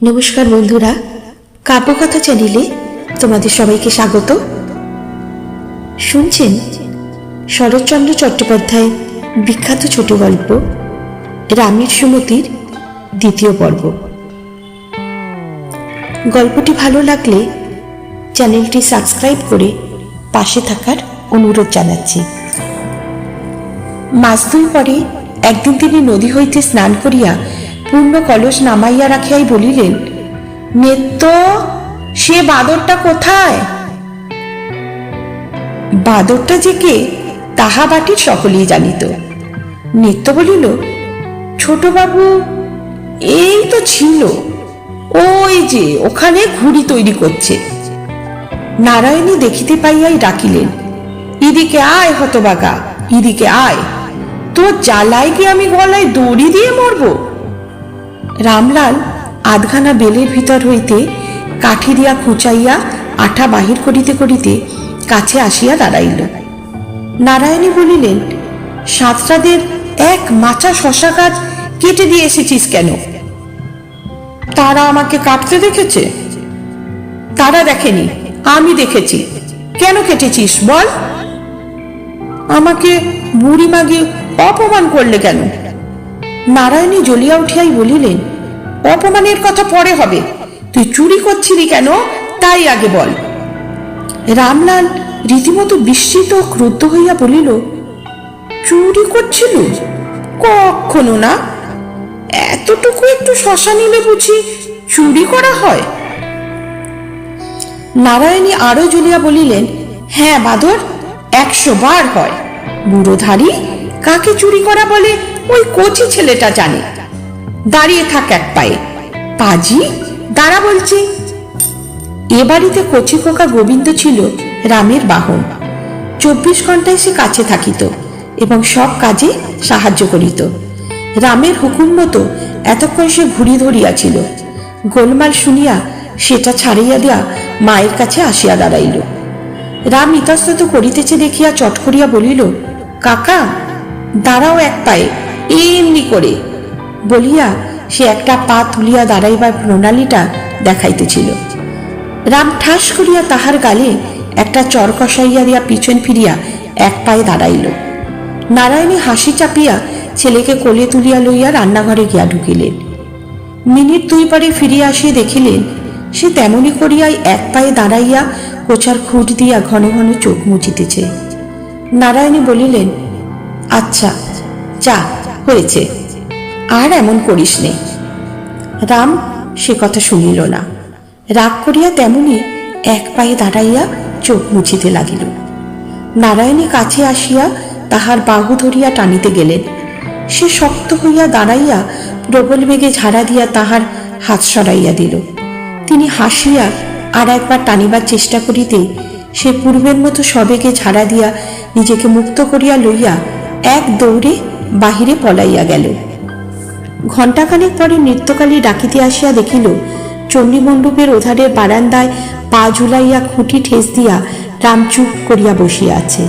নমস্কার বন্ধুরা, কাব্যকথা চ্যানেলে তোমাদের সবাইকে স্বাগত। শুনছেন শরৎচন্দ্র চট্টোপাধ্যায় বিখ্যাত ছোট গল্প রামের সুমতির দ্বিতীয় পর্ব। গল্পটি ভালো লাগলে চ্যানেলটি সাবস্ক্রাইব করে পাশে থাকার অনুরোধ জানাচ্ছি। মাস দুই পরে একদিন তিনি নদী হইতে স্নান করিয়া পূর্ণ কলস নামাইয়া রাখিয়াই বলিলেন, নেত্য, সে বাদরটা কোথায়? বাদরটা যে কে তাহা বাটির সকলেই জানিত। নেত্য বলিল, ছোটবাবু এই তো ছিল, ওই যে ওখানে ঘুড়ি তৈরি করছে। নারায়ণী দেখিতে পাইয়াই ডাকিলেন, এদিকে আয় হতবাগা, এদিকে আয়, তোর জ্বালায় কি আমি গলায় দড়ি দিয়ে মরব? রামলাল আধখানা বেলের ভিতর হইতে কাঠি দিয়া খুঁচাইয়া আঠা বাহির করিতে করিতে কাছে আসিয়া দাঁড়াইল। নারায়ণী বলিলেন, সাতটাদের এক মাচা শশা গাছ কেটে দিয়ে এসেছিস কেন? তারা আমাকে কাটতে দেখেছে? তারা দেখেনি, আমি দেখেছি। কেন কেটেছিস বল? আমাকে বুড়ি মাগে অপমান করলে কেন? নারায়ণী জ্বলিয়া উঠিয়াই বলিলেন, অপমানের কথা পরে হবে, তুই চুরি করছিলি কেন তাই আগে বল। রামলাল রীতিমতো বিস্মিত ও ক্রুদ্ধ হইয়া বলিল, চুরি করছিল? কখনো না, এতটুকু একটু শশা নিলে বুঝি চুরি করা হয়? নারায়ণী আরো জ্বলিয়া বলিলেন, হ্যাঁ বাদর, 100 বার হয়। বুড়োধারী কাকে চুরি করা বলে ওই কচি ছেলেটা জানে। দাঁড়িয়ে থাক এক পায়ে, পাজি দাঁড়া বলছি। এ বাড়িতে কচি খোকা গোবিন্দ ছিল রামের বাহন। 24 ঘন্টায় সে কাছে থাকিত এবং সব কাজে সাহায্য করিত। রামের হুকুম মতো এতক্ষণ সে ঘুড়ি ধরিয়াছিল। গোলমাল শুনিয়া সেটা ছাড়িয়া দেয়া মায়ের কাছে আসিয়া দাঁড়াইল। রাম ইতস্তত করিতেছে দেখিয়া চট করিয়া বলিল, কাকা দাঁড়াও এক পায়ে, এমনি করে বলিয়া সে একটা পা তুলিয়া দাঁড়াইবার প্রণালীটা দেখাইতেছিল। রাম ঠাস করিয়া তাহার গালে একটা চর কষাইয়া দিয়া পিছন ফিরিয়া এক পায়ে দাঁড়াইল। নারায়ণী হাসি চাপিয়া ছেলেকে কোলে তুলিয়া লইয়া রান্নাঘরে গিয়া ঢুকিলেন। মিনিট 2 পরে ফিরিয়া আসিয়া দেখিলেন সে তেমনি করিয়াই এক পায়ে দাঁড়াইয়া কোচার খুঁট দিয়া ঘন ঘন চোখ মুছিতেছে। নারায়ণী বলিলেন, আচ্ছা যা হয়েছে, আর এমন করিস নে। রাম সে কথা শুনিল না, রাগ করিয়া তেমনি এক পায়ে দাঁড়াইয়া চোখ মুছিতে লাগিল। নারায়ণী কাছে আসিয়া তাহার বাহু ধরিয়া টানিতে গেলেন। সে শক্ত হইয়া দাঁড়াইয়া প্রবল বেগে ঝাড়া দিয়া তাহার হাত সরাইয়া দিল। তিনি হাসিয়া আর একবার টানিবার চেষ্টা করিতে সে পূর্বের মতো সবেগে ঝাড়া দিয়া নিজেকে মুক্ত করিয়া লইয়া এক দৌড়ে বাহিরে পলাইয়া গেল। ঘণ্টাখানেক পরে নৃত্যকালী ডাকিতে আসিয়া দেখিল চণ্ডীমণ্ডপের ওধারের বারান্দায় পা ঝুলাইয়া খুঁটি ঠেস দিয়া রাম চুপ করিয়া বসিয়া আছে।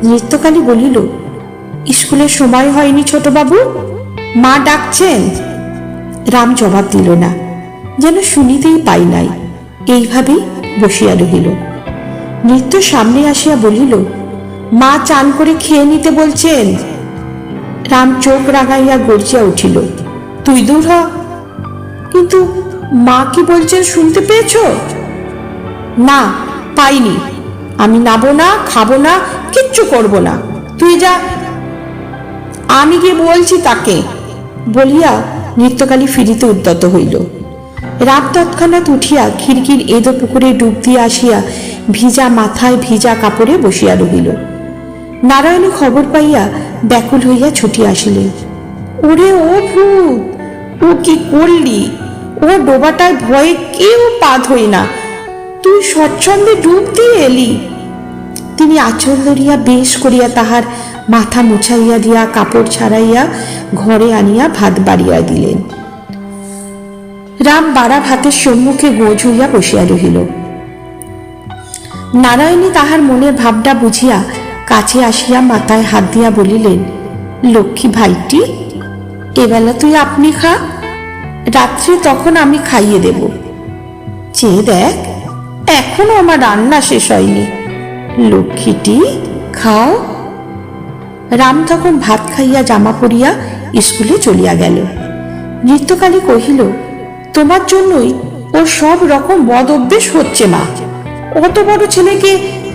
নৃত্যকালী বলিল, স্কুলের সময় হয়নি ছোটবাবু, মা ডাকছেন? রাম জবাব দিল না, যেন শুনিতেই পাই নাই, এইভাবেই বসিয়া রহিল। নৃত্য সামনে আসিয়া বলিল, মা চান করে খেয়ে নিতে বলছেন। রাম চোখ রাগাইয়া গর্জিয়া উঠিল, তুই দূর হ। কিন্তু মা কি বলছেন শুনতে পেয়েছ? না, পাইনি। আমি নাবো না, খাবো না, কিচ্ছু করব না, তুই যা। আমি গিয়ে বলছি তাকে, বলিয়া নৃত্যকালী ফিরিতে উদ্যত হইল। রাত তৎক্ষণাৎ উঠিয়া খিড়কির এদো পুকুরে ডুব দিয়ে আসিয়া ভিজা মাথায় ভিজা কাপড়ে বসিয়া রহিল। নারায়ণী খবর পাইয়া ব্যাকুল হইয়া ছুটিয়া আসিলেন। ওরে ও ভূত, ও কি করলি? ও ডোবাটায় ভয়ে কেউ পা ধই না, তুই স্বচ্ছন্দে ডুব দিয়ে এলি। তিনি আঁচল ধরিয়া বেশ করিয়া তাহার মাথা মুছাইয়া দিয়া কাপড় ছাড়াইয়া ঘরে আনিয়া ভাত বাড়িয়া দিলেন। রাম বাড়া ভাতের সম্মুখে গোজ হইয়া বসিয়া রহিল। নারায়ণী তাহার মনের ভাবটা বুঝিয়া কাছে আসিয়া মাথায় হাত দিয়া বলিলেন, লক্ষ্মী ভাইটি, এবেলা তুই আপনি খা। রাত্রে তখন আমি খাইয়ে দেব। চেয়ে দেখ, এখনো আমার রান্না শেষ হয়নি। লক্ষ্মীটি, খাও। রাম তখন ভাত খাইয়া জামা পরিয়া স্কুলে চলিয়া গেল। নৃত্যকালী কহিল, তোমার জন্যই ওর সব রকম বদ অভ্যেস হচ্ছে মা। অত বড় ছেলেকে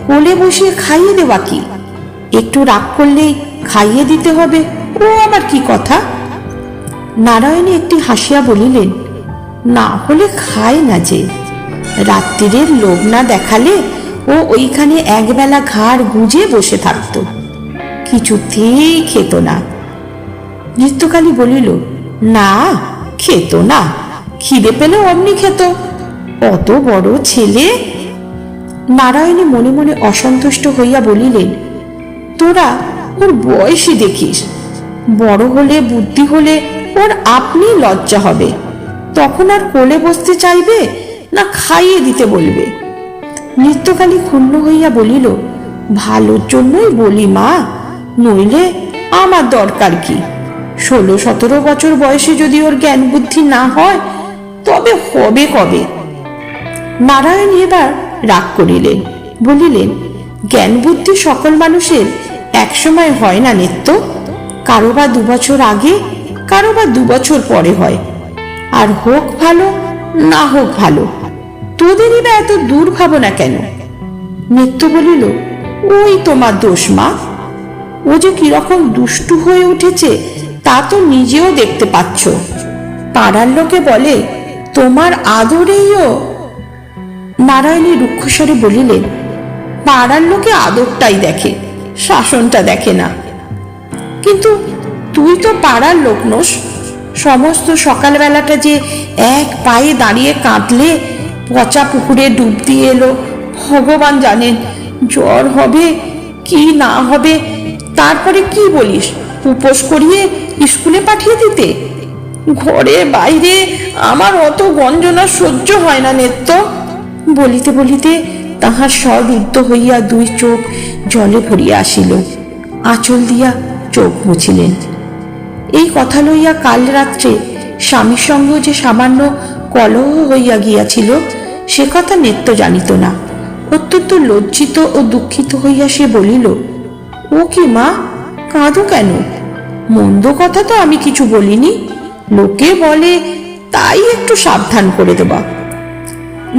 কোলে বসিয়ে খাইয়ে দেওয়া কি? একটু রাগ করলেই খাইয়ে দিতে হবে, ও আবার কি কথা? নারায়ণী একটি হাসিয়া বলিলেন, না হলে খায় না যে। রাত্রিরের লোভ না দেখালে ও ওইখানে একবেলা ঘাড় গুজে বসে থাকত, কিছুতেই খেত না। নৃত্যকালী বলিল, না খেত না, খিদে পেলে অমনি খেত, অত বড় ছেলে। নারায়ণী মনে মনে অসন্তুষ্ট হইয়া বলিলেন, তোরা ওর বয়সী দেখিস, বড় হলে বুদ্ধি হলে ওর আপনি লজ্জা হবে, তখন আর কোলে বসতে চাইবে না খাইয়ে দিতে বলবে। নৃত্যকালী ক্ষুণ্ণ হইয়া বলিল, ভালোর জন্যই বলি মা, নইলে আমার দরকার কি? 16-17 বছর বয়সে যদি ওর জ্ঞান বুদ্ধি না হয় তবে হবে কবে? নারায়ণ এবার রাগ করিলেন, বলিলেন, জ্ঞান বুদ্ধি সকল মানুষের একসময় হয় না নিত্য, কারো বা 2 বছর আগে, কারো বা 2 বছর পরে হয়। আর হোক ভালো না হোক ভালো, তোদেরই বা এত দূর ভাবনা কেন? নিত্য বলিল, ওই তোমার দোষ মা, ও যে কিরকম দুষ্টু হয়ে উঠেছে তা তো নিজেও দেখতে পাচ্ছ। পাড়ার লোকে বলে তোমার আদরেই ও। নারায়ণী রুক্ষস্বরে বলিলেন, পাড়ার লোকে আদরটাই দেখে, শাসনটা দেখে না। কিন্তু তুই তো পাড়ার লোক নোস, সমস্ত সকালবেলাটা যে এক পায়ে দাঁড়িয়ে কাঁদলে, পচা পুকুরে ডুব দিয়ে এলো, ভগবান জানেন জ্বর হবে কি না হবে, তারপরে কি বলিস, উপোস করিয়ে স্কুলে পাঠিয়ে দিতে? ঘরে বাইরে আমার অত গঞ্জনা সহ্য হয় না নেত্য। বলিতে বলিতে তাহার স্বর রুদ্ধ হইয়া 2 চোখ জলে ভরিয়া আসিল, আঁচল দিয়া চোখ মুছিলেন। এই কথা লইয়া কাল রাত্রে স্বামীর সঙ্গে যে সামান্য কলহ হইয়া গিয়াছিল সে কথা নেত্য জানিত না। অত্যন্ত লজ্জিত ও দুঃখিত হইয়া সে বলিল, ও কি মা, কাঁদো কেন? মন্দ কথা তো আমি কিছু বলিনি, লোকে বলে তাই একটু সাবধান করে দেবা।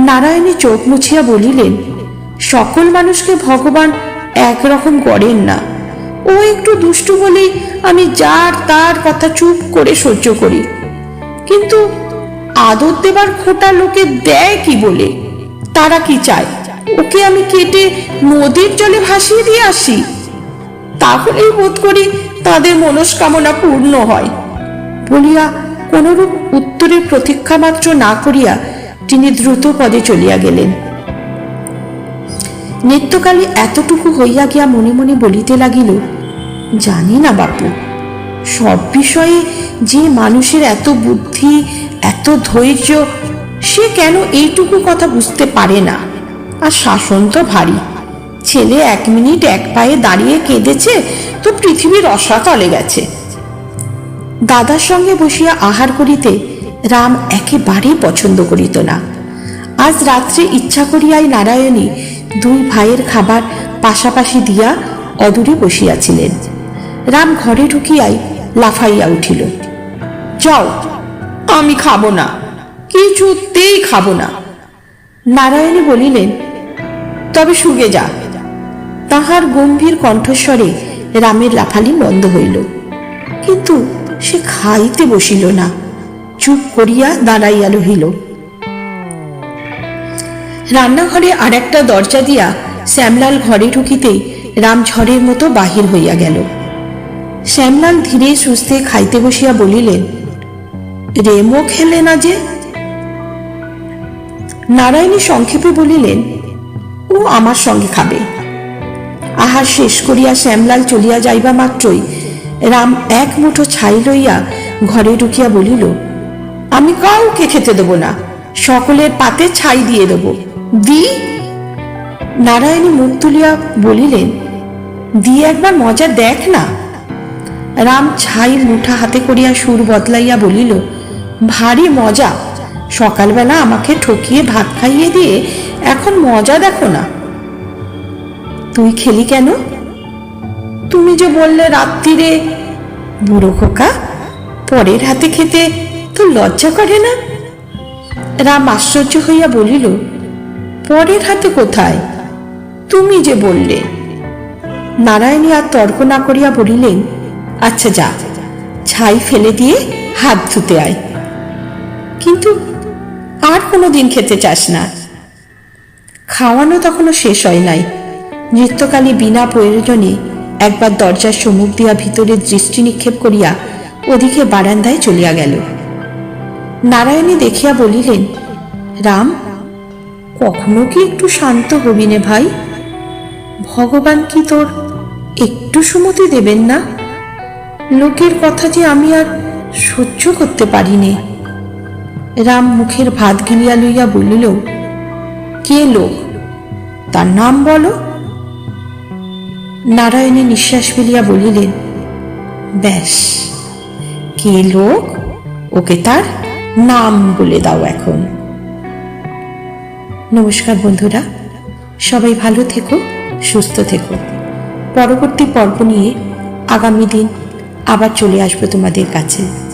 নারায়ণী চোখ মুছিয়া বলিলেন, সকল মানুষকে ভগবান একরকম করেন না। ও একটু দুষ্টু বলেই আমি যার তার কথা চুপ করে সহ্য করি, কিন্তু আদর দেবার খোটা লোকে দেয় কি বলে? তারা কি চায় ওকে আমি কেটে নদীর জলে ভাসিয়ে দিয়ে আসি? তাহলেই বোধ করি তাদের মনস্কামনা পূর্ণ হয়। বলিয়া কোনরূপ উত্তরের প্রতীক্ষা মাত্র না করিয়া তিনি দ্রুত পদে চলিয়া গেলেন। নিত্যকালে এতটুকু হইয়া গিয়া মনে মনে বলিতে লাগিল, জানি না বাপু, সব বিষয়ে যে মানুষের এত বুদ্ধি, এত ধৈর্য, সে কেন এইটুকু কথা বুঝতে পারে না? আর শাসন তো ভারী। ছেলে 1 মিনিট এক পায়ে দাঁড়িয়ে কেঁদেছে তো পৃথিবীর রসাতলে গেছে। দাদার সঙ্গে বসিয়া আহার করিতে রাম একেবারেই পছন্দ করিত না। আজ রাত্রে ইচ্ছা করিয়াই নারায়ণী 2 ভাইয়ের খাবার পাশাপাশি দিয়া অদূরে বসিয়াছিলেন। রাম ঘরে ঢুকিয়াই লাফাইয়া উঠিল, যাও, আমি খাবো না, কিছুতেই খাবো না। নারায়ণী বলিলেন, তবে শুগে যা। তাহার গম্ভীর কণ্ঠস্বরে রামের লাফালি বন্ধ হইল, কিন্তু সে খাইতে বসিল না, চুপ করিয়া দাঁড়াইয়া রহিল। রান্নাঘরে আর একটা দরজা দিয়া শ্যামলাল ঘরে ঢুকিতেই রাম ঝড়ের মতো বাহির হইয়া গেল। শ্যামলাল ধীরে সুস্থে খাইতে বসিয়া বলিলেন, রেমো খেলে না যে? নারায়ণী সংক্ষেপে বলিলেন, ও আমার সঙ্গে খাবে। আহার শেষ করিয়া শ্যামলাল চলিয়া যাইবা মাত্রই রাম 1 মুঠো ছাই লইয়া ঘরে ঢুকিয়া বলিল, আমি কাউকে খেতে দেব না, সকলের পাতে ছাই দিয়ে দেব, দি। নারায়ণী মুখ তুলিয়া বলিলেন, দিয়ে একবার মজা দেখ না। রাম ছাই মুঠা হাতে করিয়া সুর বদলাইয়া বলিল, ভারী মজা। সকালবেলা আমাকে ঠকিয়ে ভাত খাইয়ে দিয়ে এখন মজা দেখো না। তুই খেলি কেন? তুমি যে বললে রাত্রিরে। বুড়ো খোকা, পরের হাতে খেতে তো লজ্জা করে না? রাম আশ্চর্য হইয়া বলিল, পরের হাতে কোথায়? তুমি যে বললে। নারায়ণী আর তর্ক না করিয়া বলিলেন, আচ্ছা যা, ছাই ফেলে দিয়ে হাত ধুতে আয়। কিন্তু আর কোনোদিন খেতে চাস না? খাওয়ানো তখনও শেষ হয় নাই। নৃত্যকালী বিনা প্রয়োজনে একবার দরজার সম্মুখ দিয়া ভিতরে দৃষ্টি নিক্ষেপ করিয়া ওদিকে বারান্দায় চলিয়া গেল। নারায়ণী দেখিয়া বলিলেন, রাম, কখনো কি একটু শান্ত হবি নে ভাই? ভগবান কি তোর একটু সুমতি দেবেন না? লোকের কথা যে আমি আর সহ্য করতে পারি নে। রাম মুখের ভাত গিলিয়া লইয়া বলিল, কে লোক? তার নাম বলো। নারায়ণী নিঃশ্বাস ফেলিয়া বলিলেন, ব্যাস, কে লোক, ওকে তার নাম বলে দাও এখন। নমস্কার বন্ধুরা, সবাই ভালো থেকো, সুস্থ থেকো। পরবর্তী পর্ব নিয়ে আগামী দিন আবার চলে আসবো তোমাদের কাছে।